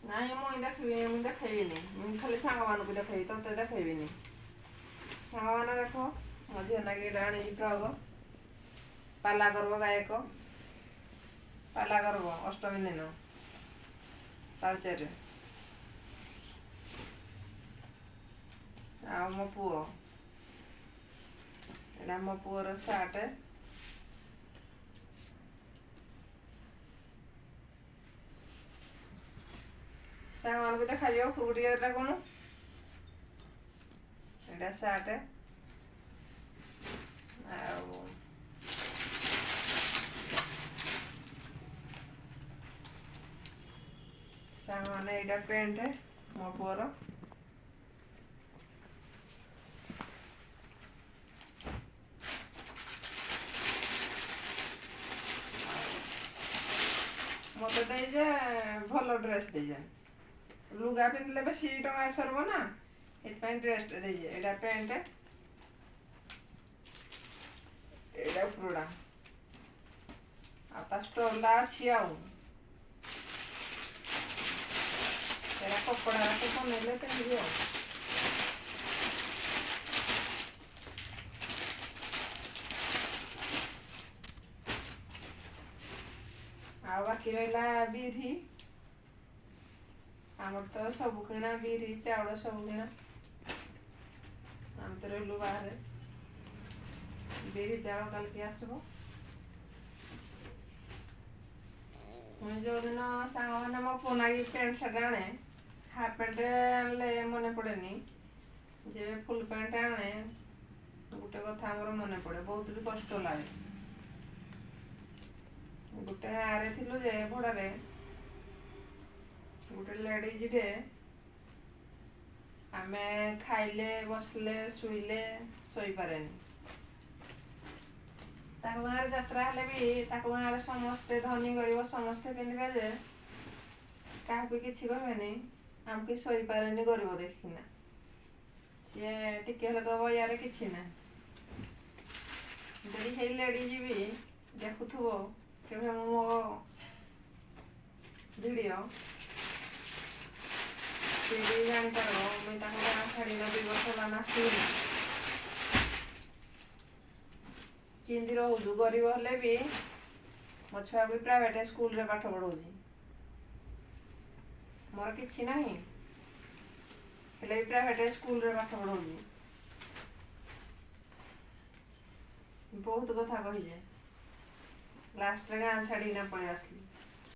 ନାଇଁ ମୁଁ ଦେଖେଇବିନି, ମୁଁ ଖାଲି ସାଙ୍ଗମାନଙ୍କୁ ଦେଖେଇବି, ତତେ ଦେଖେଇବିନି। ସାଙ୍ଗମାନେ ଦେଖ, ମୋ ଝିଅ ନାଗି ଏଇଟା ଆଣିଛି ଫ୍ରକ୍, ପାଲା କରିବ ଗାୟକ, ପାଲା କରିବ ଅଷ୍ଟମୀ ଦିନ ତାଳଚେରରେ। ଆଉ ମୋ ପୁଅ, ଏଇଟା ମୋ ପୁଅର ସାର୍ଟ, ସାଙ୍ଗମାନଙ୍କୁ ଦେଖାଯିବ ଫୁଗୁଟିକା ଏଟା କ'ଣ, ଏଇଟା ସାର୍ଟ, ଆଉ ସାଙ୍ଗମାନେ ଏଇଟା ପ୍ୟାଣ୍ଟ ମୋ ପୁଅର, ମତେ ଦେଇଛେ ଭଲ ଡ୍ରେସ୍ ଦେଇଛେ, ଲୁଗା ପିନ୍ଧିଲେ ବେଶୀ ଟଙ୍କା ସରିବ ନା, ସେଥିପାଇଁ ଡ୍ରେସ୍ଟେ ଦେଇଛେ। ଏଇଟା ପ୍ୟାଣ୍ଟ, ଏଇଟା ଉପରଟା, ଆଉ ତା ଷ୍ଟଲ୍ଟା ଅଛି। ଆଉ ଏଇଟା କପଡ଼ାଟା ବନେଇଲେ ପିନ୍ଧିବି। ଆଉ ବାକି ରହିଲା ବିରି, ଆମର ତ ସବୁ କିଣା, ବିରି ଚାଉଳ ସବୁ କିଣା, ଆମେ ତ ରହିଲୁ ବାହାରେ, ବିରି ଚାଉଳ କାଲିକି ଆସିବ। ମୁଁ ଯେଉଁଦିନ ସାଙ୍ଗମାନେ ମୋ ପୁଅ ନାଗି ପ୍ୟାଣ୍ଟ ସାର୍ଟ ଆଣେ, ହାଫ୍ ପ୍ୟାଣ୍ଟ ଆଣିଲେ ମନେ ପଡ଼େନି, ଯେବେ ଫୁଲ୍ ପ୍ୟାଣ୍ଟ ଆଣେ ଗୋଟେ କଥା ଆମର ମନେ ପଡ଼େ, ବହୁତ ବି କଷ୍ଟ ଲାଗେ। ଗୋଟେ ଗାଁରେ ଥିଲୁ ଯେ ଭଡ଼ାରେ, ଗୋଟେ ଲେଡ଼ିଜ୍ଟେ, ଆମେ ଖାଇଲେ ବସିଲେ ଶୋଇଲେ ଶୋଇପାରେନି। ତାଙ୍କ ଗାଁରେ ଯାତ୍ରା ହେଲେ ବି ତାଙ୍କ ଗାଁରେ ସମସ୍ତେ ଧନୀ ଗରିବ ସମସ୍ତେ ପିନ୍ଧିବେ ଯେ କାହାକୁ କିଛି କହିବେନି, ଆମେ ବି ଶୋଇପାରେନି ଗରିବ ଦେଖିକିନା। ସିଏ ଟିକେ ହେଲେ କହିବ ୟାର କିଛି ନାହିଁ। ଯଦି ହେଇ ଲେଡ଼ିଜ୍ ବି ଦେଖୁଥିବ କେବେ ମୋ ଭିଡ଼ିଓ, ସେ ବି ଜାଣିପାରିବ ମୁଇଁ ତାଙ୍କ ଗାଁ ଛାଡ଼ିନା 2 ବର୍ଷ ହେଲା ଆସିନି। କେମିତି ରହୁଛୁ, ଗରିବ ହେଲେ ବି ମୋ ଛୁଆକୁ ପ୍ରାଇଭେଟ୍ ସ୍କୁଲରେ ପାଠ ପଢ଼ଉଛି, ମୋର କିଛି ନାହିଁ ହେଲେ ବି ପ୍ରାଇଭେଟ୍ ସ୍କୁଲରେ ପାଠ ପଢ଼ଉଛି। ବହୁତ କଥା କହିଛେ, ଲାଷ୍ଟରେ ଗାଁ ଛାଡ଼ିକିନା ପଳେଇ ଆସିଲି।